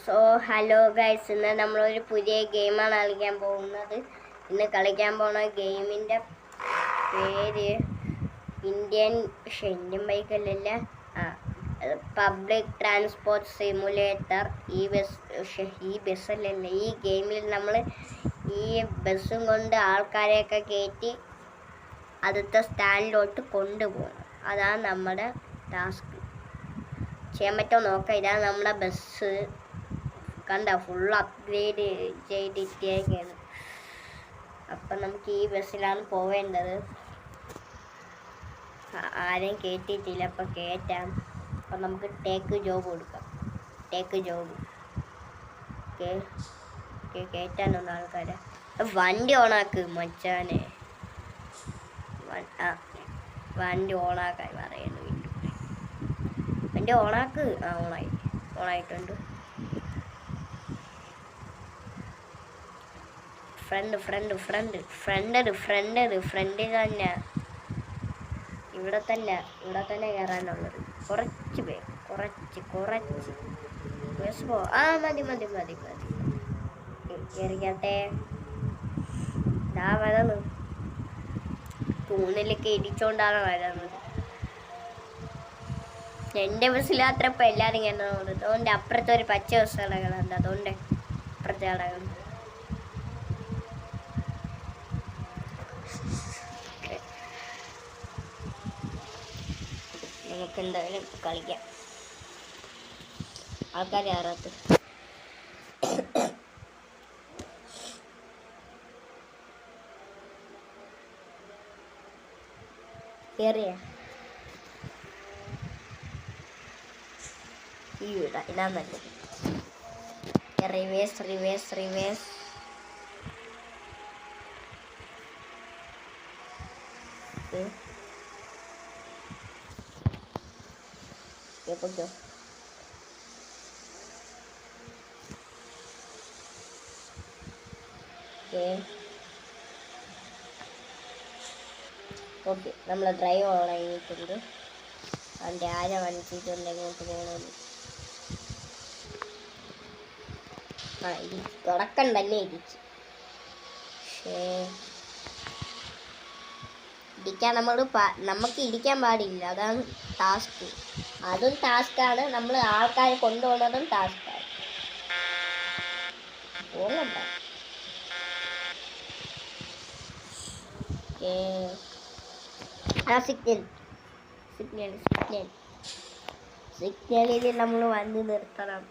So hello guys, ഇന്ന് നമ്മളൊരു പുതിയ ഗെയിമാണ് കളിക്കാൻ പോകുന്നത്. ഇന്ന് കളിക്കാൻ പോകുന്ന ഗെയിമിൻ്റെ പേര് ഇന്ത്യൻ ബൈക്കല്ലല്ല, പബ്ലിക് ട്രാൻസ്പോർട്ട് സിമുലേറ്റർ. ഈ ബസ്സല്ലല്ല, ഈ ഗെയിമിൽ നമ്മൾ ഈ ബസ്സും കൊണ്ട് ആൾക്കാരെയൊക്കെ കയറ്റി അടുത്ത സ്റ്റാൻഡിലോട്ട് കൊണ്ടുപോകണം. അതാണ് നമ്മുടെ ടാസ്ക്. ചെയ്യാൻ പറ്റുമോ നോക്കാം. ഇതാണ് നമ്മുടെ ബസ്. കണ്ട, ഫുൾ അപ്ഗ്രേഡ് ചെയ്തിട്ടേക്കാണ്. അപ്പം നമുക്ക് ഈ ബസ്സിലാണ് പോവേണ്ടത്. ആരെയും കയറ്റിയിട്ടില്ല, അപ്പം കയറ്റാം. അപ്പം നമുക്ക് ടേക്ക് ജോബ് കൊടുക്കാം. ടേക്ക് ജോബ് കയറ്റാനൊന്ന് ആൾക്കാരെ. വണ്ടി ഓണാക്ക് മച്ചാനെ. വണ്ടി ഓണാക്കാൻ പറയുന്നു. വണ്ടി ഓണാക്ക്. ഓണായിട്ടുണ്ട്. ഫ്രണ്ട് തന്നെ. ഇവിടെ തന്നെ കയറാനുള്ളത്. കുറച്ച് പേര്, കുറച്ച് മതി കയറിക്കട്ടെ. ഇതാ വരുന്നു. തൂണിലൊക്കെ ഇടിച്ചോണ്ടാണ് വരുന്നത്. എൻ്റെ ബസ്സിലാത്രപ്പം എല്ലാവരും കയറുന്നത്. അതുകൊണ്ട് അപ്പുറത്തെ ഒരു പച്ച ബസ് കിടക്കുന്നുണ്ട്. അതുകൊണ്ട് അപ്പുറത്തെ കിടക്കുന്നു. നമുക്ക് എന്തായാലും കളിക്കാം. ആൾക്കാർ കയറാത്ത കയറിയ ഈ വീടാ. ഇതാ നല്ലത്. റിവേഴ്സ്. പൊക്കോ. ഓക്കെ, നമ്മൾ ഡ്രൈവ് ഓണാക്കിയിട്ടുണ്ട്. അതിൻ്റെ ആര വന്നിട്ടുണ്ട് എങ്ങോട്ട് പോകണമെന്ന്. തുടക്കം തന്നെ ഇടിച്ച്. ഇടിക്കാൻ നമുക്ക് ഇടിക്കാൻ പാടില്ല. അതാണ് ടാസ്ക്. അതും ടാസ്ക്കാണ്. നമ്മൾ ആൾക്കാരെ കൊണ്ടുപോകുന്നതും ടാസ്ക്കാണ്. പോകണ്ട. സിഗ്നലിൽ നമ്മൾ വന്ന് നിർത്തണം.